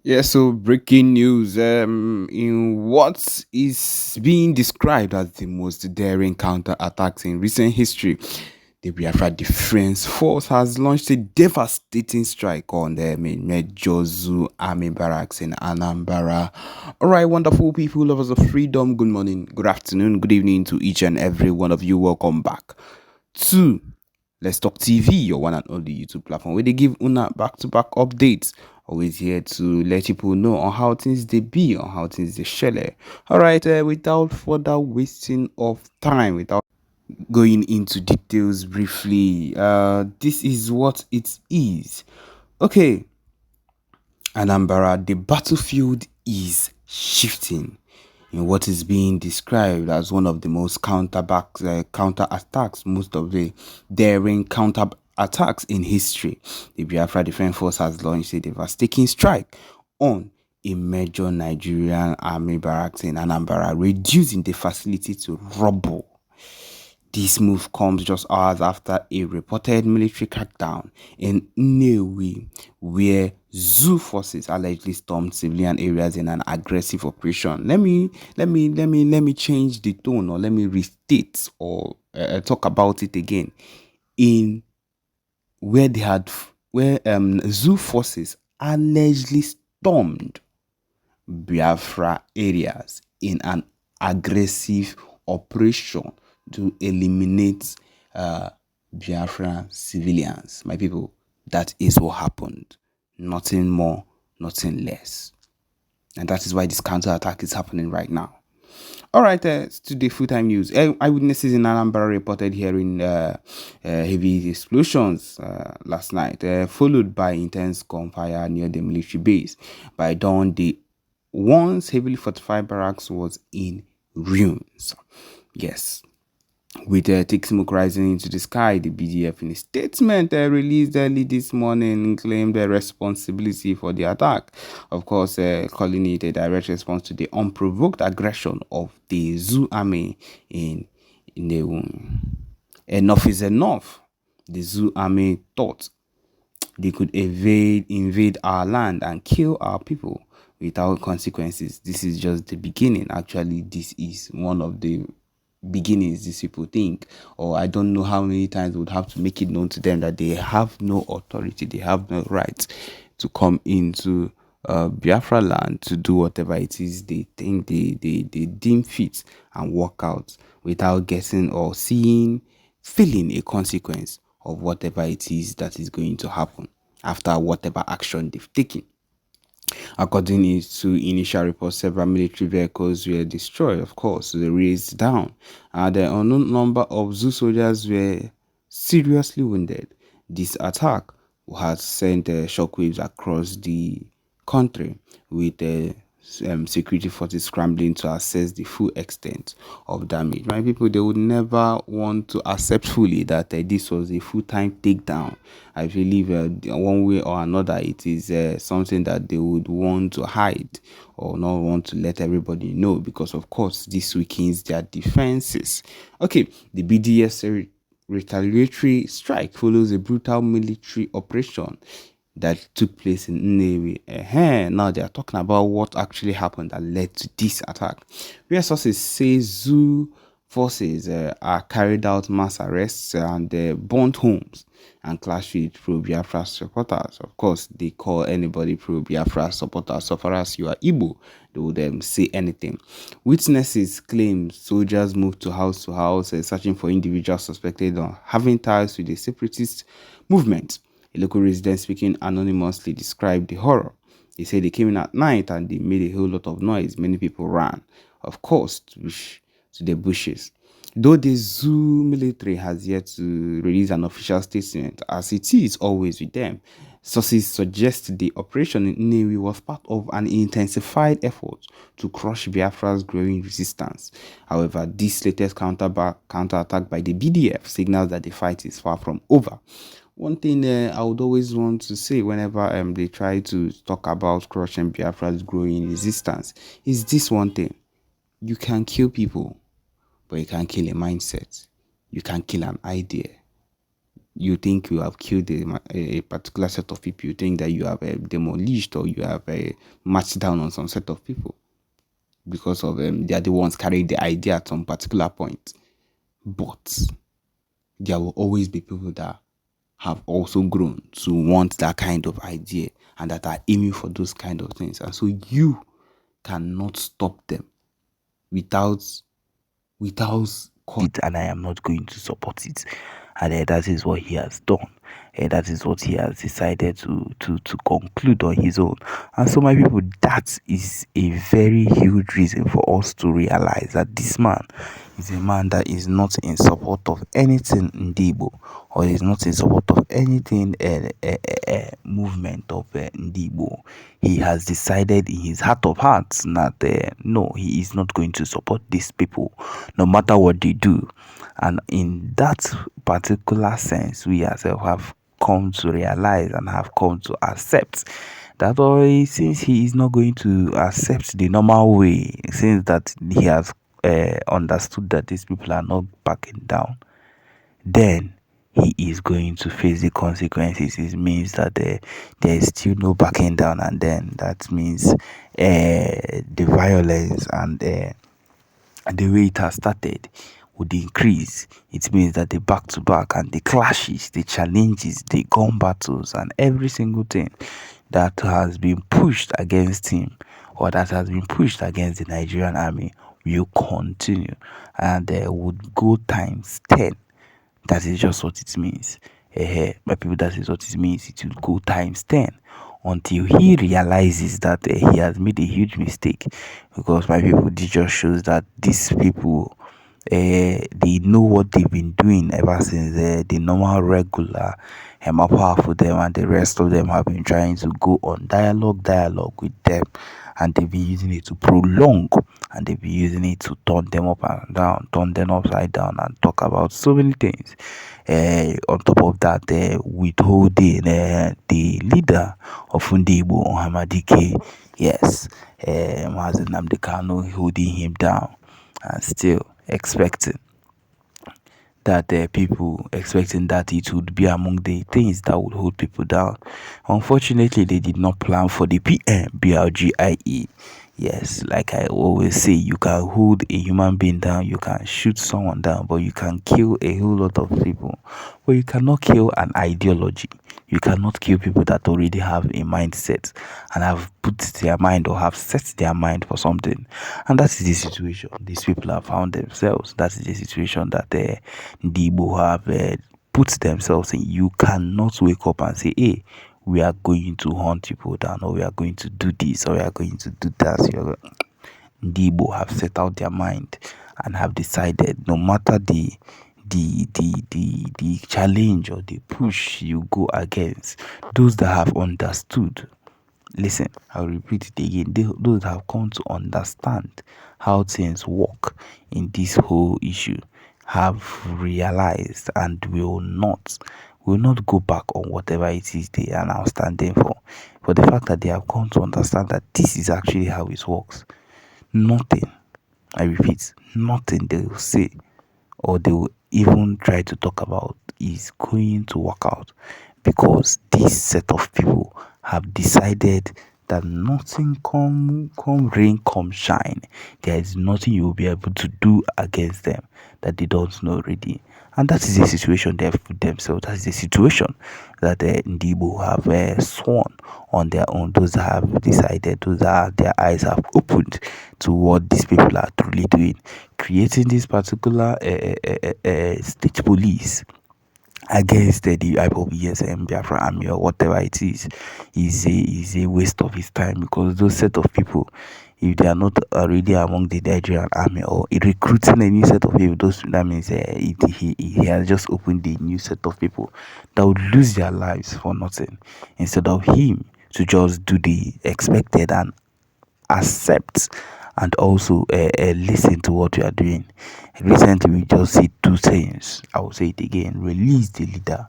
Yeah, so breaking news. In what is being described as the most daring counterattacks in recent history, the Biafra Defense Force has launched a devastating strike on the major zoo army barracks in Anambra. All right, wonderful people, lovers of freedom. Good morning, good afternoon, good evening to each and every one of you. Welcome back to Let's Talk TV, your one and only YouTube platform where they give una back-to-back updates. Always here to let people know on how things they be, on how things they share. All right, without further wasting of time, without going into details briefly, this is what it is. Okay, Anambra, the battlefield is shifting in what is being described as one of the most counter attacks, most of the daring counter attacks in history. The Biafra Defense Force has launched a devastating strike on a major Nigerian army barracks in Anambra, reducing the facility to rubble. This move comes just hours after a reported military crackdown in Nnewi, where zoo forces allegedly stormed civilian areas in an aggressive operation. Let me change the tone, or let me restate, or talk about it again. In where they had where zoo forces allegedly stormed Biafra areas in an aggressive operation to eliminate Biafra civilians. My people, that is what happened. Nothing more, nothing less. And that is why this counterattack is happening right now. All right, today full-time news. Eyewitnesses in Anambra reported hearing heavy explosions last night, followed by intense gunfire near the military base. By dawn, the once heavily fortified barracks was in ruins. Yes, with thick smoke rising into the sky, the BDF, in a statement released early this morning, claimed the responsibility for the attack. Of course, calling it a direct response to the unprovoked aggression of the Zoo army in Nnewi. Enough is enough. The Zoo army thought they could invade our land and kill our people without consequences. This is just the beginning. Actually, this is one of the beginnings these people think, or I don't know how many times we would have to make it known to them that they have no authority, they have no right to come into Biafraland to do whatever it is they think they deem fit and walk out without getting or seeing, feeling a consequence of whatever it is that is going to happen after whatever action they've taken. According to initial reports, several military vehicles were destroyed, of course, they razed down. The unknown number of zoo soldiers were seriously wounded. This attack has sent shockwaves across the country, with security forces scrambling to assess the full extent of damage. My people, they would never want to accept fully that this was a full-time takedown. I believe one way or another, it is something that they would want to hide or not want to let everybody know, because of course this weakens their defenses. Okay, the BDS retaliatory strike follows a brutal military operation that took place in Nnewi. Now they are talking about what actually happened that led to this attack. Where sources say zoo forces are carried out mass arrests and burnt homes and clashed with pro-Biafra supporters. Of course, they call anybody pro-Biafra supporter. So far as you are Igbo, they would say anything. Witnesses claim soldiers moved to house, searching for individuals suspected of having ties with the separatist movement. A local resident speaking anonymously described the horror. They said they came in at night and they made a whole lot of noise. Many people ran, of course, to the bushes. Though the zoo military has yet to release an official statement, as it is always with them, sources suggest the operation in Nnewi was part of an intensified effort to crush Biafra's growing resistance. However, this latest counterattack by the BDF signals that the fight is far from over. One thing I would always want to say whenever they try to talk about crushing Biafra's growing resistance is this one thing: you can kill people, but you can't kill a mindset. You can kill an idea. You think you have killed a particular set of people. You think that you have demolished or you have marched down on some set of people because of they are the ones carrying the idea at some particular point. But there will always be people that have also grown to want that kind of idea and that are aiming for those kind of things. And so you cannot stop them without it, and I am not going to support it. And that is what he has done. And that is what he has decided to conclude on his own. And so, my people, that is a very huge reason for us to realize that this man is a man that is not in support of anything Ndibo, or is not in support of anything movement of Ndibo. He has decided in his heart of hearts that no, he is not going to support these people, no matter what they do. And in that particular sense, we ourselves have come to realize and have come to accept that since he is not going to accept the normal way, since that he has understood that these people are not backing down, then he is going to face the consequences. It means that there is still no backing down, and then that means the violence and the way it has started would increase. It means that the back-to-back and the clashes, the challenges, the gun battles, and every single thing that has been pushed against him, or that has been pushed against the Nigerian army, will continue, and would go times 10. That is just what it means. My people, that is what it means. It will go times 10 until he realizes that he has made a huge mistake. Because, my people, this just shows that these people, they know what they've been doing ever since the normal regular Ekpa for them and the rest of them have been trying to go on dialogue with them, and they've been using it to prolong, and they've been using it to turn them up and down, turn them upside down, and talk about so many things. On top of that, withholding the leader of Ndibo, Hamadike, yes, Mazen Nnamdi Kanu, holding him down, and still expecting that people expecting that it would be among the things that would hold people down. Unfortunately, they did not plan for the BRGIE. Yes, like I always say, you can hold a human being down, you can shoot someone down, but you can kill a whole lot of people. But you cannot kill an ideology. You cannot kill people that already have a mindset and have put their mind or have set their mind for something. And that is the situation these people have found themselves. That is the situation that the Igbo have put themselves in. You cannot wake up and say, hey, we are going to hunt people down, or we are going to do this, or we are going to do that. The Igbo have set out their mind and have decided, no matter the challenge or the push you go against, those that have understood, listen, I'll repeat it again, those that have come to understand how things work in this whole issue have realized and will not go back on whatever it is they are now standing for the fact that they have come to understand that this is actually how it works. Nothing, I repeat, nothing they will say or they will even try to talk about is going to work out, because this set of people have decided that nothing, come rain, come shine, there is nothing you will be able to do against them that they don't know already. And that is the situation they have put themselves. That is the situation that the Ndibo have sworn on their own. Those that have decided, those that their eyes have opened to what these people are truly doing, creating this particular state police against the IPOBs and Biafra army or whatever it is a waste of his time, because those set of people, if they are not already among the Nigerian army or recruiting a new set of people, that means he has just opened a new set of people that would lose their lives for nothing, instead of him to just do the expected and accept and also listen to what you are doing. Recently, we just see two things. I will say it again: release the leader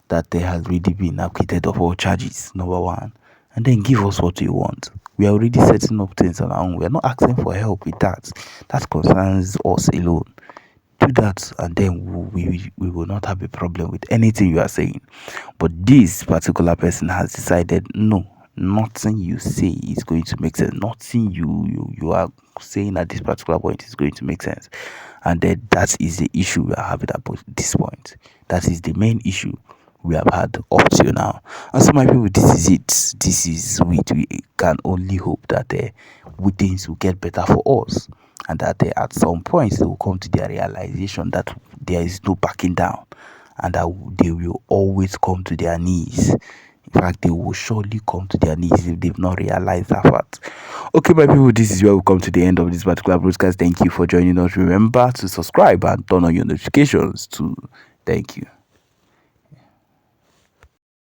that has already been acquitted of all charges, number one, and then give us what we want. We are already setting up things on our own. We are not asking for help with that. That concerns us alone. do that, and then we will not have a problem with anything you are saying. But this particular person has decided, no, nothing you say is going to make sense. Nothing you are saying at this particular point is going to make sense. And then that is the issue we are having at this point. That is the main issue we have had up till now. And so, my people, this is it. This is we can only hope that things will get better for us, and that at some point they will come to their realization that there is no backing down, and that they will always come to their knees. In fact, they will surely come to their knees if they've not realized that fact. Okay, my people, this is where we come to the end of this particular broadcast. Thank you for joining us. Remember to subscribe and turn on your notifications too. Thank you.